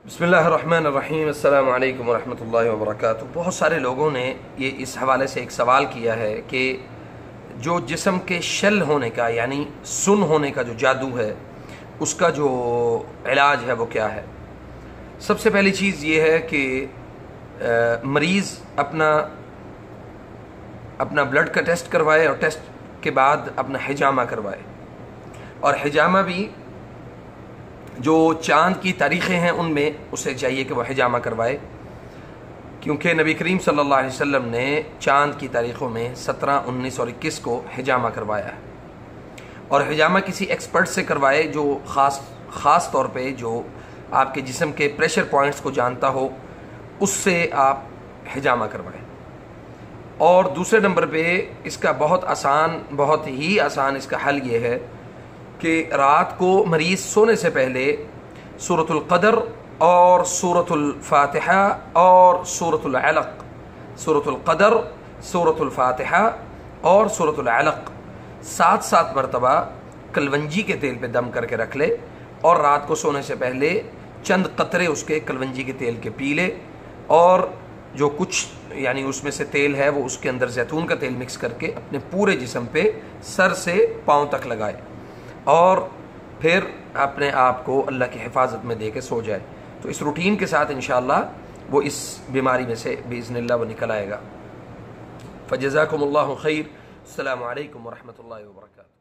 बिस्मिल्लाहिर्रहमानिर्रहीम अस्सलामु अलैकुम वरहमतुल्लाहि वबरकातुहू। बहुत सारे लोगों ने ये इस हवाले से एक सवाल किया है कि जो जिस्म के शल होने का यानी सुन होने का जो जादू है उसका जो इलाज है वो क्या है। सबसे पहली चीज़ ये है कि मरीज़ अपना ब्लड का टेस्ट करवाए और टेस्ट के बाद अपना हिजामा करवाए, और हिजामा भी जो चाँद की तारीख़ें हैं उनमें उसे चाहिए कि वह हिजामा करवाए, क्योंकि नबी करीम सल्लल्लाहु अलैहि वसल्लम ने चाँद की तारीख़ों में 17, 19 और 21 को हिजामा करवाया है। और हिजामा किसी एक्सपर्ट से करवाए जो ख़ास तौर पे जो आपके जिस्म के प्रेशर पॉइंट्स को जानता हो, उससे आप हिजामा करवाएं। और दूसरे नंबर पे इसका बहुत ही आसान इसका हल ये है कि रात को मरीज़ सोने से पहले सूरतुल क़दर और सूरतुल फ़ातिहा और सूरतुल अलक़, सूरतुल क़दर, सूरतुल फ़ातिहा और सूरतुल अलक़ 7-7 मरतबा कलवंजी के तेल पे दम करके रख ले, और रात को सोने से पहले चंद कतरे उसके कलवंजी के तेल के पी ले, और जो कुछ यानी उसमें से तेल है वो उसके अंदर जैतून का तेल मिक्स करके अपने पूरे जिस्म पे सर से पाँव तक लगाए, और फिर अपने आप को अल्लाह की हिफाजत में दे के सो जाए। तो इस रूटीन के साथ इंशाअल्लाह वो इस बीमारी में से बिइज़्निल्लाह वो निकल आएगा। फ़जज़ाकुमुल्लाहु खैर। अस्सलामु अलैकुम वरहमतुल्लाहि वबरकातुहू।